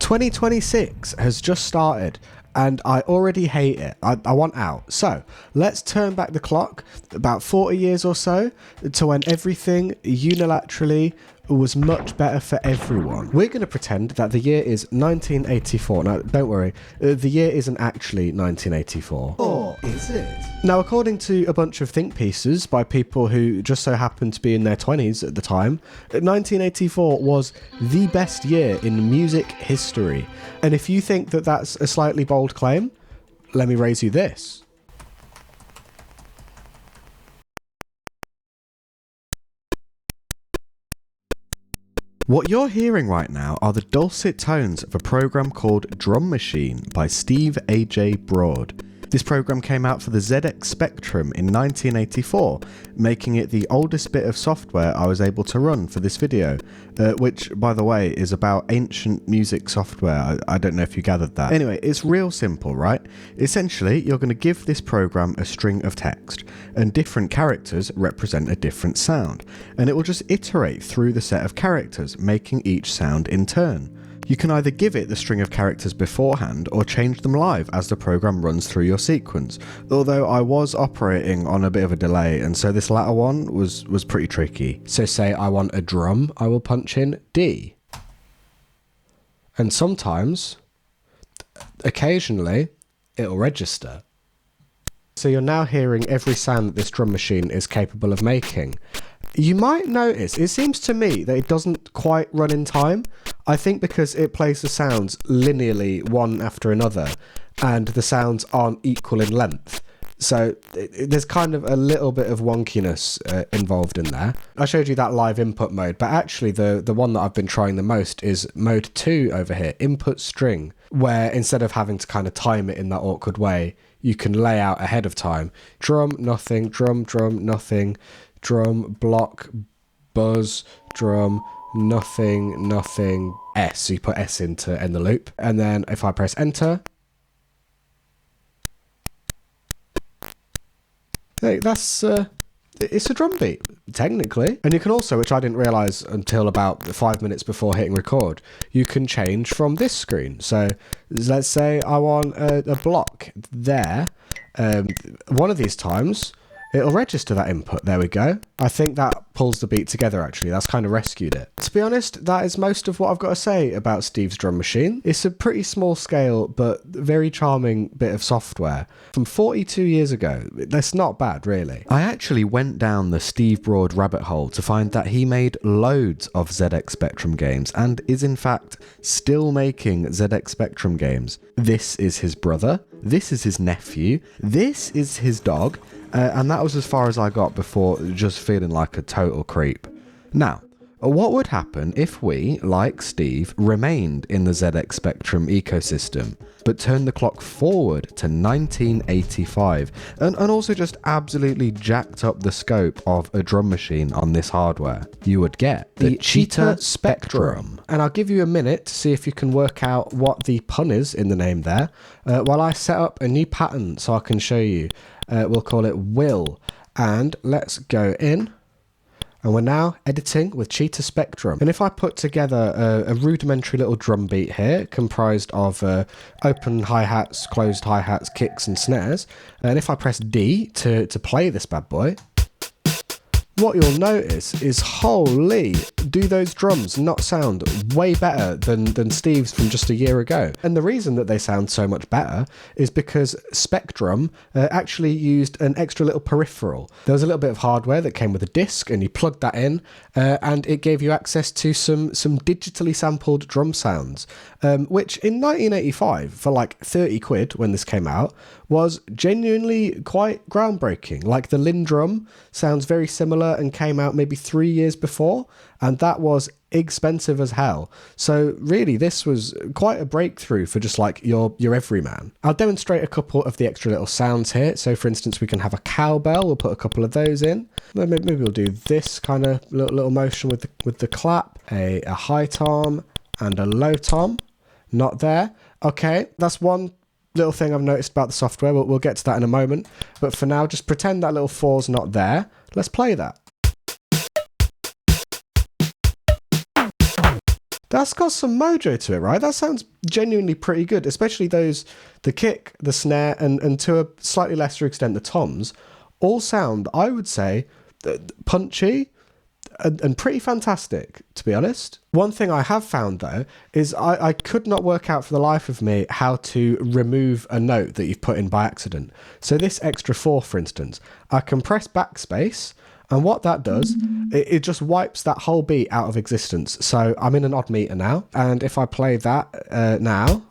2026 has just started and I already hate it. I want out. So let's turn back the clock about 40 years or so to when everything unilaterally was much better for everyone. We're going to pretend that the year is 1984. Now, don't worry, the year isn't actually 1984. Or is it? Now, according to a bunch of think pieces by people who just so happened to be in their 20s at the time, 1984 was the best year in music history. And if you think that that's a slightly bold claim, let me raise you this. What you're hearing right now are the dulcet tones of a program called Drum Machine by Steve A.J. Broad. This program came out for the ZX Spectrum in 1984, making it the oldest bit of software I was able to run for this video, which, by the way, is about ancient music software. I don't know if you gathered that. Anyway, it's real simple, right? Essentially, you're going to give this program a string of text, and different characters represent a different sound, and it will just iterate through the set of characters, making each sound in turn. You can either give it the string of characters beforehand or change them live as the program runs through your sequence, although I was operating on a bit of a delay and so this latter one was pretty tricky. So say I want a drum, I will punch in D. And sometimes, occasionally, it'll register. So you're now hearing every sound that this drum machine is capable of making. You might notice, it seems to me that it doesn't quite run in time. I think because it plays the sounds linearly one after another and the sounds aren't equal in length. So there's kind of a little bit of wonkiness involved in there. I showed you that live input mode, but actually the one that I've been trying the most is mode 2 over here, input string, where instead of having to kind of time it in that awkward way, you can lay out ahead of time. Drum, nothing, drum, nothing, drum, block, buzz, drum, nothing, nothing, S. So you put S in to end the loop. And then if I press enter, hey, that's, it's a drum beat, technically. And you can also, which I didn't realise until about 5 minutes before hitting record, you can change from this screen. So let's say I want a block there. One of these times, it'll register that input. There we go. I think that pulls the beat together, actually. That's kind of rescued it. To be honest, that is most of what I've got to say about Steve's drum machine. It's a pretty small scale, but very charming bit of software. From 42 years ago, that's not bad, really. I actually went down the Steve Broad rabbit hole to find that he made loads of ZX Spectrum games, and is in fact still making ZX Spectrum games. This is his brother. This is his nephew. This is his dog. And that was as far as I got before just feeling like a total creep. Now, what would happen if we, like Steve, remained in the ZX Spectrum ecosystem, but turned the clock forward to 1985, and also just absolutely jacked up the scope of a drum machine on this hardware? You would get the Cheetah SpecDrum. And I'll give you a minute to see if you can work out what the pun is in the name there, while I set up a new pattern so I can show you. We'll call it Will, and let's go in. And we're now editing with Cheetah SpecDrum. And if I put together a rudimentary little drum beat here, comprised of open hi-hats, closed hi-hats, kicks and snares, and if I press D to play this bad boy, what you'll notice is, holy, do those drums not sound way better than Steve's from just a year ago? And the reason that they sound so much better is because SpecDrum actually used an extra little peripheral. There was a little bit of hardware that came with a disc, and you plugged that in, and it gave you access to some digitally sampled drum sounds, which in 1985, for like 30 quid when this came out, was genuinely quite groundbreaking. Like the Lindrum sounds very similar and came out maybe 3 years before, and that was expensive as hell. So really, this was quite a breakthrough for just like your everyman. I'll demonstrate a couple of the extra little sounds here. So for instance, we can have a cowbell. We'll put a couple of those in. Maybe we'll do this kind of little motion with the clap, a high tom and a low tom. Not there. Okay, that's one little thing I've noticed about the software. We'll get to that in a moment. But for now, just pretend that little 4's not there. Let's play that. That's got some mojo to it, right? That sounds genuinely pretty good, especially the kick, the snare, and to a slightly lesser extent, the toms, all sound, I would say, punchy and pretty fantastic, to be honest. One thing I have found, though, is I could not work out for the life of me how to remove a note that you've put in by accident. So this extra 4, for instance, I can press backspace, and what that does, it just wipes that whole beat out of existence. So I'm in an odd meter now, and if I play that now,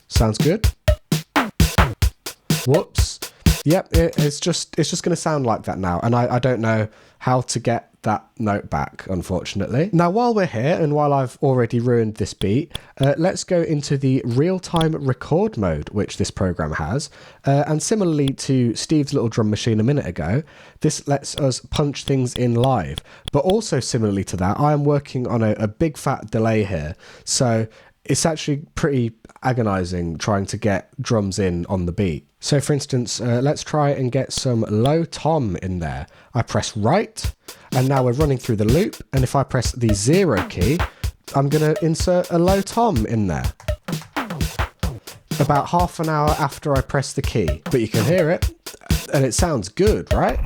sounds good. Whoops. Yep, it's just going to sound like that now, and I don't know how to get that note back, unfortunately. Now, while we're here, and while I've already ruined this beat, let's go into the real-time record mode, which this program has. And similarly to Steve's little drum machine a minute ago, this lets us punch things in live. But also similarly to that, I am working on a big fat delay here. So it's actually pretty agonizing trying to get drums in on the beat. So for instance, let's try and get some low tom in there. I press right, and now we're running through the loop. And if I press the 0 key, I'm going to insert a low tom in there. About half an hour after I press the key. But you can hear it, and it sounds good, right?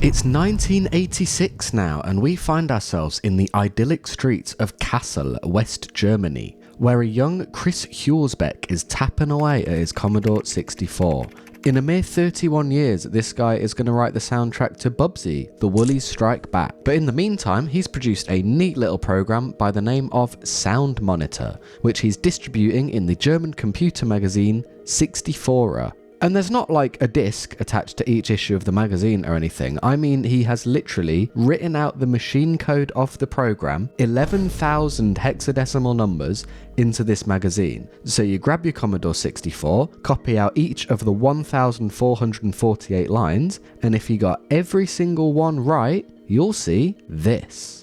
It's 1986 now, and we find ourselves in the idyllic streets of Kassel, West Germany, where a young Chris Hulsbeck is tapping away at his Commodore 64. In a mere 31 years, this guy is going to write the soundtrack to Bubsy, The Woolies Strike Back. But in the meantime, he's produced a neat little program by the name of Soundmonitor, which he's distributing in the German computer magazine 64er. And there's not like a disc attached to each issue of the magazine or anything. I mean, he has literally written out the machine code of the program, 11,000 hexadecimal numbers, into this magazine. So you grab your Commodore 64, copy out each of the 1,448 lines, and if you got every single one right, you'll see this.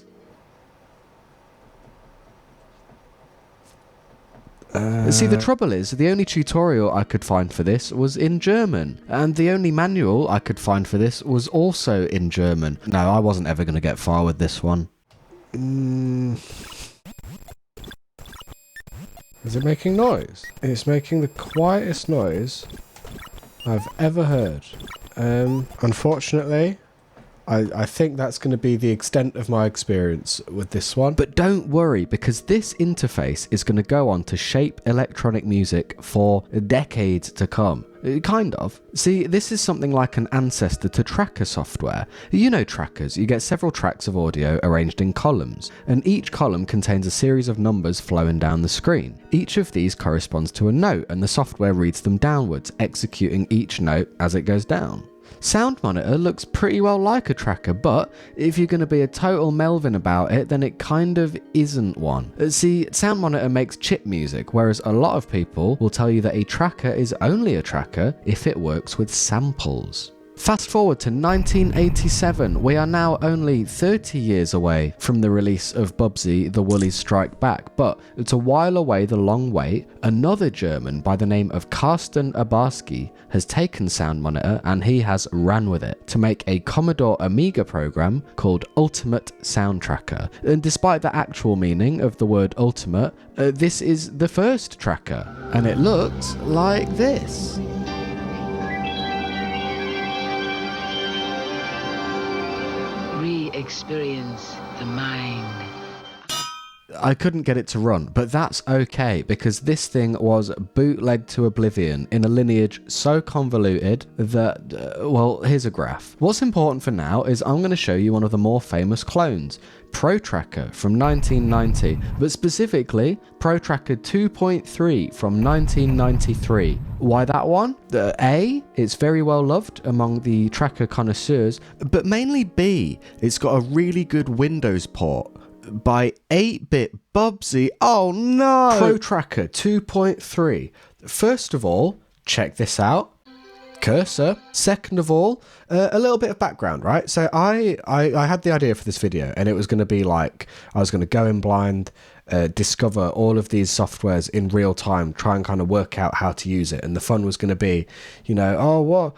See, the trouble is, the only tutorial I could find for this was in German, and the only manual I could find for this was also in German. No, I wasn't ever going to get far with this one. Is it making noise? It's making the quietest noise I've ever heard. Unfortunately, I think that's going to be the extent of my experience with this one. But don't worry, because this interface is going to go on to shape electronic music for decades to come. Kind of. See, this is something like an ancestor to tracker software. You know trackers, you get several tracks of audio arranged in columns, and each column contains a series of numbers flowing down the screen. Each of these corresponds to a note, and the software reads them downwards, executing each note as it goes down. Soundmonitor looks pretty well like a tracker, but if you're going to be a total Melvin about it, then it kind of isn't one. See, Soundmonitor makes chip music, whereas a lot of people will tell you that a tracker is only a tracker if it works with samples. Fast forward to 1987, we are now only 30 years away from the release of Bubsy, The Woolies Strike Back, but to while away the long wait, another German by the name of Carsten Abarski has taken Soundmonitor and he has ran with it to make a Commodore Amiga program called Ultimate Soundtracker. And despite the actual meaning of the word ultimate, this is the first tracker, and it looks like this. Experience the mind. I couldn't get it to run, but that's okay, because this thing was bootlegged to oblivion in a lineage so convoluted that, well, here's a graph. What's important for now is I'm going to show you one of the more famous clones, Protracker from 1990, but specifically Protracker 2.3 from 1993. Why that one? A, it's very well loved among the tracker connoisseurs, but mainly B, it's got a really good Windows port by 8-bit Bubsy. Oh no! Protracker 2.3. First of all, check this out. Cursor. Second of all, a little bit of background, right? So I had the idea for this video, and it was going to be like, I was going to go in blind, discover all of these softwares in real time, try and kind of work out how to use it. And the fun was going to be, you know, oh,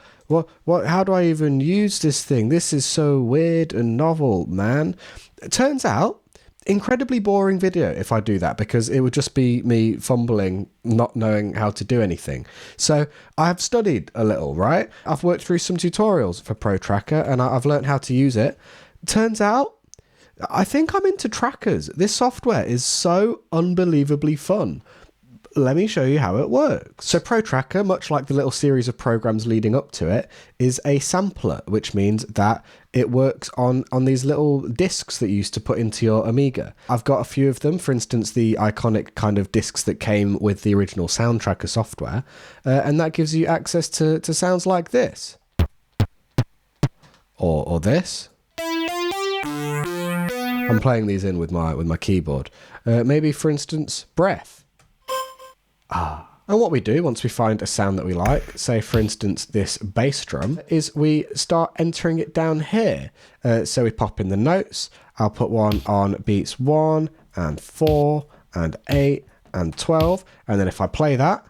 what, how do I even use this thing? This is so weird and novel, man. It turns out incredibly boring video if I do that, because it would just be me fumbling, not knowing how to do anything. So I've studied a little, right? I've worked through some tutorials for Protracker and I've learned how to use it. Turns out, I think I'm into trackers. This software is so unbelievably fun. Let me show you how it works. So Protracker, much like the little series of programs leading up to it, is a sampler, which means that it works on these little discs that you used to put into your Amiga. I've got a few of them, for instance, the iconic kind of discs that came with the original Soundtracker software, and that gives you access to sounds like this. Or this. I'm playing these in with my keyboard. Maybe, for instance, breath. And what we do once we find a sound that we like, say for instance this bass drum, is we start entering it down here. So we pop in the notes. I'll put one on beats 1 and 4 and 8 and 12, and then if I play that,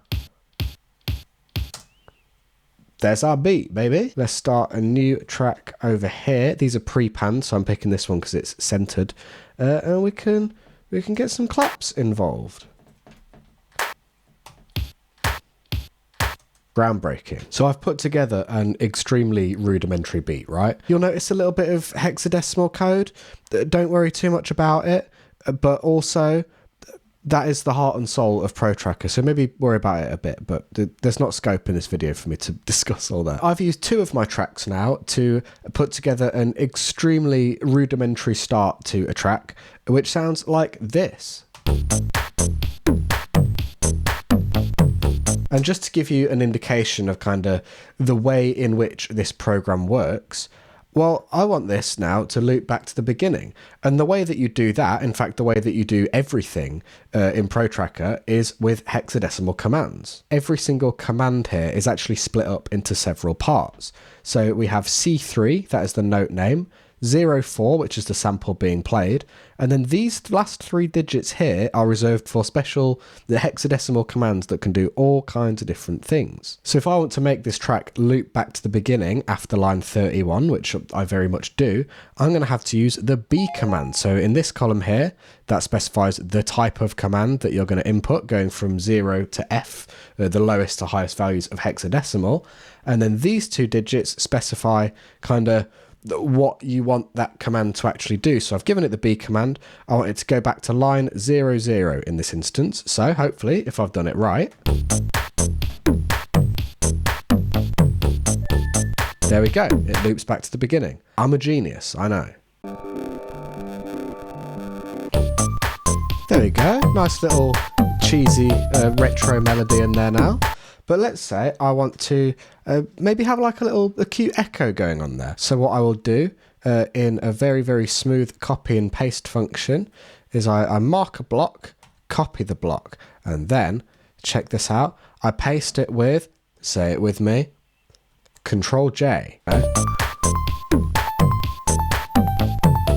there's our beat, baby. Let's start a new track over here. These are pre-panned, so I'm picking this one because it's centered, and we can get some claps involved. Groundbreaking. So I've put together an extremely rudimentary beat, right? You'll notice a little bit of hexadecimal code. Don't worry too much about it, but also that is the heart and soul of Protracker, so maybe worry about it a bit, but there's not scope in this video for me to discuss all that. I've used 2 of my tracks now to put together an extremely rudimentary start to a track, which sounds like this. And just to give you an indication of kind of the way in which this program works, well, I want this now to loop back to the beginning. And the way that you do that, in fact, the way that you do everything in Protracker is with hexadecimal commands. Every single command here is actually split up into several parts. So we have C3, that is the note name, 04, which is the sample being played, and then these last 3 digits here are reserved for the hexadecimal commands that can do all kinds of different things. So if I want to make this track loop back to the beginning after line 31, which I very much do, I'm going to have to use the B command. So in this column here, that specifies the type of command that you're going to input, going from 0 to F, the lowest to highest values of hexadecimal, and then these 2 digits specify kind of what you want that command to actually do. So I've given it the B command. I want it to go back to line 00 in this instance. So hopefully, if I've done it right, there we go. It loops back to the beginning. I'm a genius, I know. There we go. Nice little cheesy retro melody in there now. But let's say I want to maybe have like a cute echo going on there. So what I will do in a very, very smooth copy and paste function is I mark a block, copy the block, and then, check this out, I paste it with, say it with me, Control J. Okay?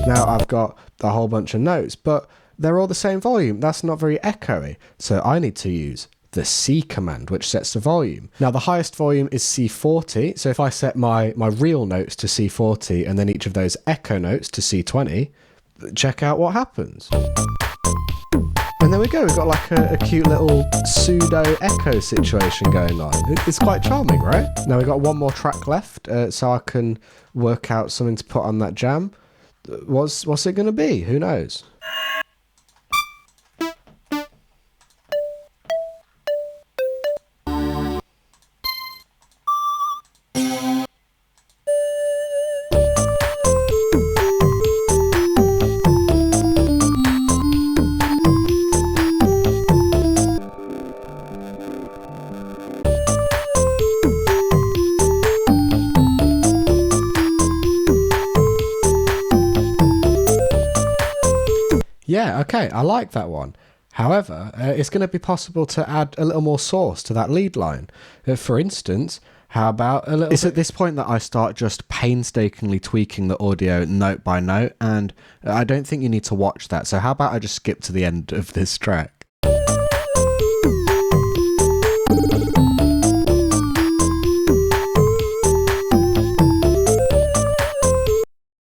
Now I've got a whole bunch of notes, but they're all the same volume. That's not very echoey. So I need to use the C command, which sets the volume. Now the highest volume is C40, so if I set my real notes to C40 and then each of those echo notes to C20, check out what happens. And there we go, we've got like a cute little pseudo echo situation going on. It's quite charming, right? Now we've got one more track left, so I can work out something to put on that jam. What's it going to be? Who knows? Yeah, okay, I like that one. However, it's going to be possible to add a little more sauce to that lead line. For instance, how about a little... It's at this point that I start just painstakingly tweaking the audio note by note, and I don't think you need to watch that. So how about I just skip to the end of this track?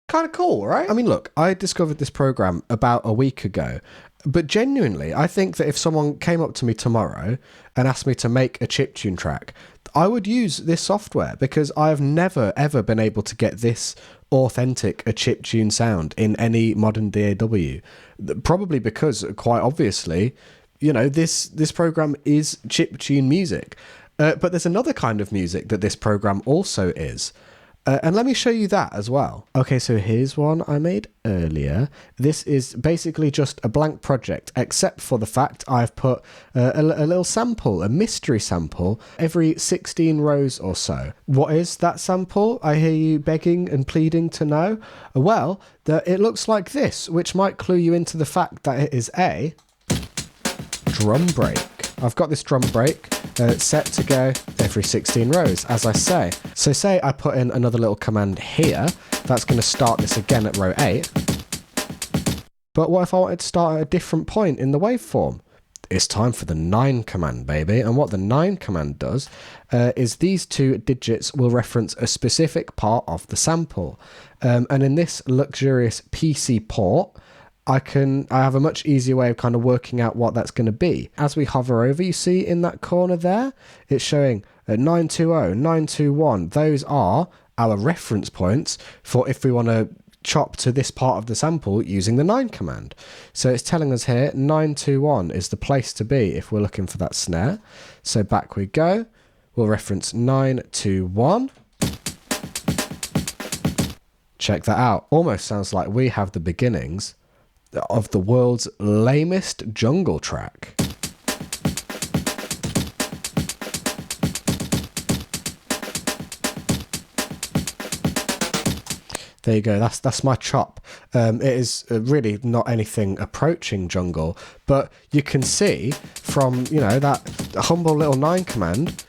Kind of cool. cool, right? I mean, look, I discovered this program about a week ago, but genuinely, I think that if someone came up to me tomorrow and asked me to make a chiptune track, I would use this software because I have never, ever been able to get this authentic a chiptune sound in any modern DAW. Probably because, quite obviously, you know, this program is chiptune music. But there's another kind of music that this program also is. And let me show you that as well. Okay, so here's one I made earlier. This is basically just a blank project, except for the fact I've put a little sample, a mystery sample, every 16 rows or so. What is that sample? I hear you begging and pleading to know. Well, it looks like this, which might clue you into the fact that it is a drum break. I've got this drum break set to go every 16 rows, as I say. So say I put in another little command here, that's going to start this again at row 8. But what if I wanted to start at a different point in the waveform? It's time for the 9 command, baby. And what the 9 command does is these 2 digits will reference a specific part of the sample. And in this luxurious PC port, I have a much easier way of kind of working out what that's going to be. As we hover over, you see in that corner there, it's showing 920, 921. Those are our reference points for if we want to chop to this part of the sample using the 9 command. So it's telling us here 921 is the place to be if we're looking for that snare. So back we go. We'll reference 921. Check that out. Almost sounds like we have the beginnings of the world's lamest jungle track. There you go, that's my chop. It is really not anything approaching jungle, but you can see from, you know, that humble little 9 command,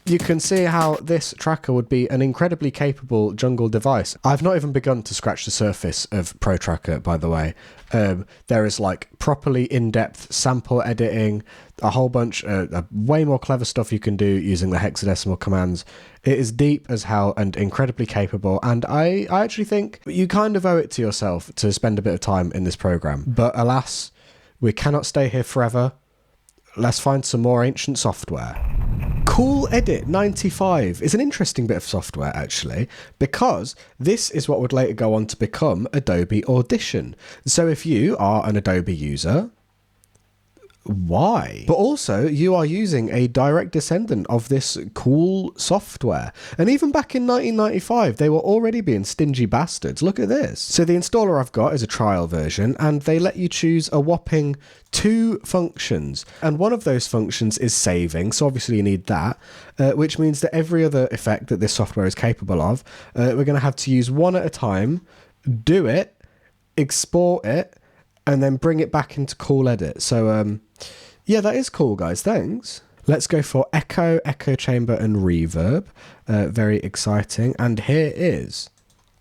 you can see how this tracker would be an incredibly capable jungle device. I've not even begun to scratch the surface of Protracker, by the way. There is like properly in-depth sample editing, a whole bunch of way more clever stuff you can do using the hexadecimal commands. It is deep as hell and incredibly capable, and I actually think you kind of owe it to yourself to spend a bit of time in this program. But alas, we cannot stay here forever. Let's find some more ancient software. Cool Edit 95 is an interesting bit of software, actually, because this is what would later go on to become Adobe Audition. So if you are an Adobe user, why? But also, you are using a direct descendant of this cool software. And even back in 1995, they were already being stingy bastards. Look at this. So the installer I've got is a trial version, and they let you choose a whopping 2 functions. And one of those functions is saving, so obviously you need that, which means that every other effect that this software is capable of, we're going to have to use one at a time, do it, export it, and then bring it back into Cool Edit. So, yeah, that is cool, guys. Thanks. Let's go for echo, echo chamber, and reverb. Very exciting. And here is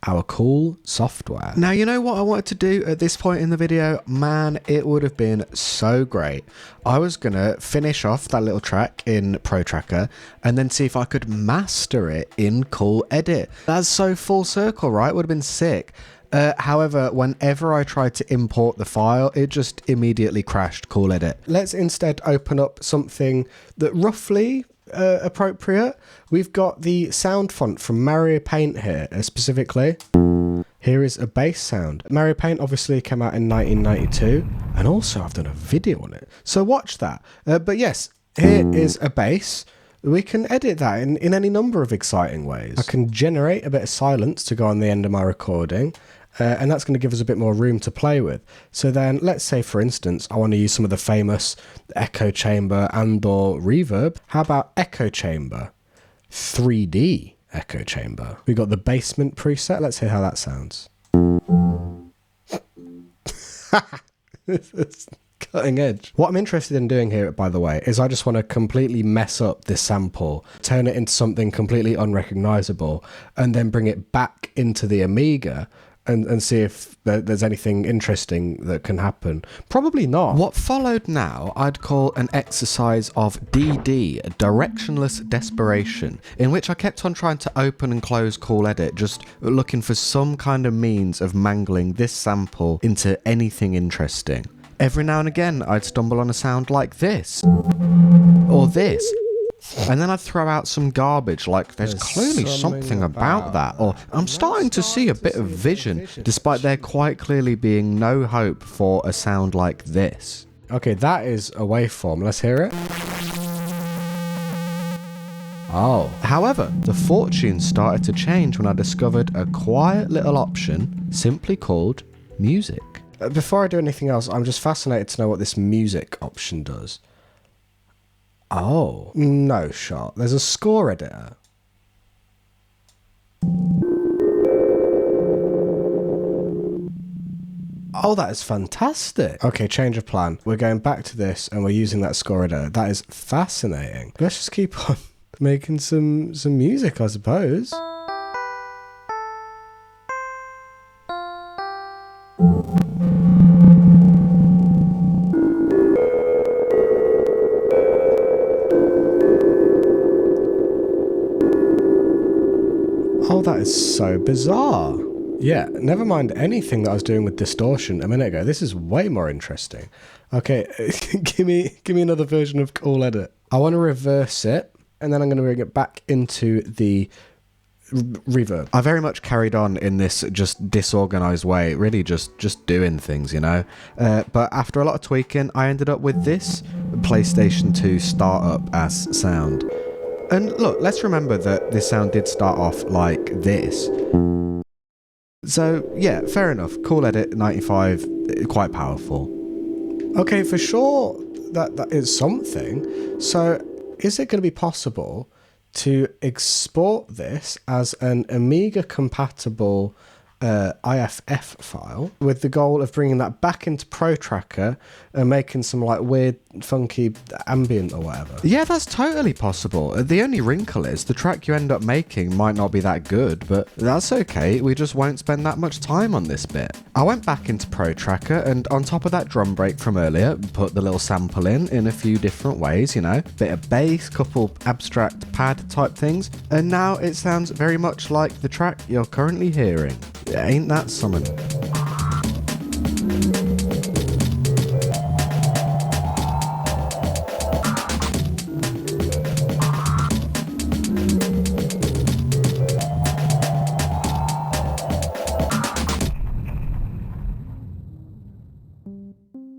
our cool software. Now, you know what I wanted to do at this point in the video? Man, it would have been so great. I was going to finish off that little track in Protracker and then see if I could master it in Cool Edit. That's so full circle, right? Would have been sick. However, whenever I tried to import the file, it just immediately crashed Cool Edit. Let's instead open up something that roughly appropriate. We've got the sound font from Mario Paint here, specifically. Here is a bass sound. Mario Paint obviously came out in 1992, and also I've done a video on it. So watch that. But yes, here is a bass. We can edit that in any number of exciting ways. I can generate a bit of silence to go on the end of my recording. And that's going to give us a bit more room to play with. So then, let's say, for instance, I want to use some of the famous echo chamber and or reverb. How about echo chamber? 3D echo chamber. We've got the basement preset. Let's hear how that sounds. It's cutting edge. What I'm interested in doing here, by the way, is I just want to completely mess up this sample, turn it into something completely unrecognizable, and then bring it back into the Amiga and see if there's anything interesting that can happen. Probably not. What followed now I'd call an exercise of DD, directionless desperation, in which I kept on trying to open and close Cool Edit, just looking for some kind of means of mangling this sample into anything interesting. Every now and again I'd stumble on a sound like this, or this, and then I'd throw out some garbage like there's clearly something about that, or I'm starting to see a bit of vision, despite there quite clearly being no hope for a sound like this. Okay, that is a waveform. Let's hear it. Oh. However, the fortune started to change when I discovered a quiet little option simply called music. Before I do anything else, I'm just fascinated to know what this music option does. Oh, no shot. There's a score editor. Oh, that is fantastic. Okay, change of plan. We're going back to this and we're using that score editor. That is fascinating. Let's just keep on making some music, I suppose. Oh, that is so bizarre. Yeah, never mind anything that I was doing with distortion a minute ago. This is way more interesting. Okay, give me another version of Cool Edit. I want to reverse it, and then I'm going to bring it back into the reverb. I very much carried on in this just disorganized way, really just doing things, you know. But after a lot of tweaking, I ended up with this PlayStation 2 startup as sound. And look, let's remember that this sound did start off like this. So yeah, fair enough. Cool Edit 95, quite powerful. Okay, for sure that is something. So is it going to be possible to export this as an Amiga compatible IFF file with the goal of bringing that back into Protracker and making some like weird funky ambient or whatever? Yeah, that's totally possible. The only wrinkle is the track you end up making might not be that good, but that's okay. We just won't spend that much time on this bit. I went back into Protracker and on top of that drum break from earlier, put the little sample in a few different ways, you know, bit of bass, couple abstract pad type things, and now it sounds very much like the track you're currently hearing. Ain't that something?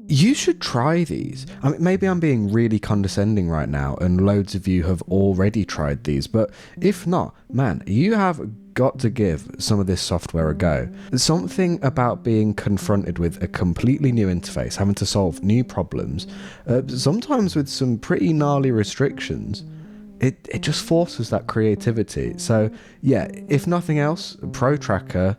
You should try these. I mean, maybe I'm being really condescending right now and loads of you have already tried these, but if not, man, you have got to give some of this software a go. There's something about being confronted with a completely new interface, having to solve new problems, sometimes with some pretty gnarly restrictions. It just forces that creativity. So yeah, if nothing else, Protracker,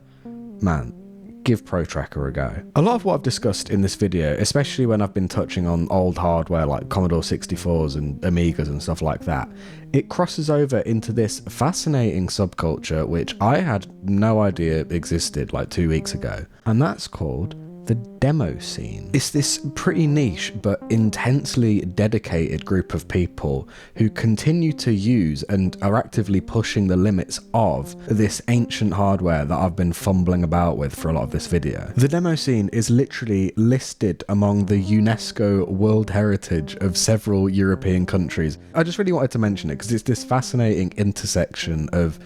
man, give Protracker a go. A lot of what I've discussed in this video, especially when I've been touching on old hardware like Commodore 64s and Amigas and stuff like that, it crosses over into this fascinating subculture which I had no idea existed like 2 weeks ago, and that's called the Demoscene. It's this pretty niche but intensely dedicated group of people who continue to use and are actively pushing the limits of this ancient hardware that I've been fumbling about with for a lot of this video. The Demoscene is literally listed among the UNESCO World Heritage of several European countries. I just really wanted to mention it because it's this fascinating intersection of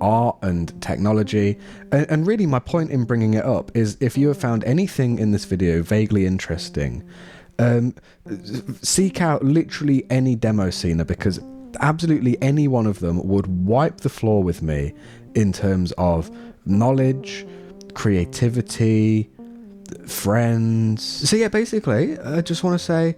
art and technology, and really my point in bringing it up is if you have found anything in this video vaguely interesting, seek out literally any Demoscener, because absolutely any one of them would wipe the floor with me in terms of knowledge, creativity, friends. So yeah, basically I just want to say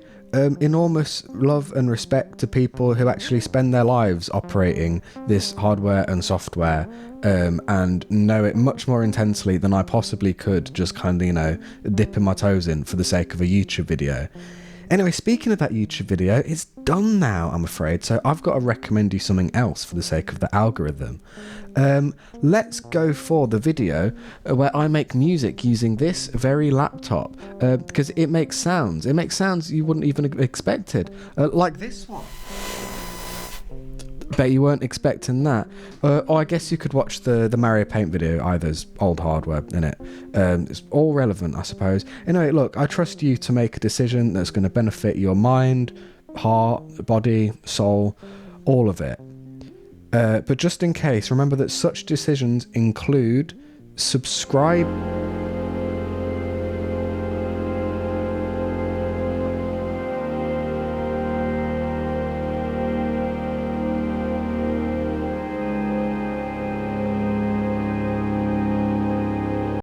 enormous love and respect to people who actually spend their lives operating this hardware and software, and know it much more intensely than I possibly could just kind of, you know, dipping my toes in for the sake of a YouTube video. Anyway, speaking of that YouTube video, it's done now, I'm afraid, so I've got to recommend you something else for the sake of the algorithm. Let's go for the video where I make music using this very laptop, because it makes sounds. It makes sounds you wouldn't even have expected, like this one. Bet you weren't expecting that. Or I guess you could watch the Mario Paint video, either's old hardware in it. It's all relevant, I suppose. Anyway, look, I trust you to make a decision that's going to benefit your mind, heart, body, soul, all of it. But just in case, remember that such decisions include subscribe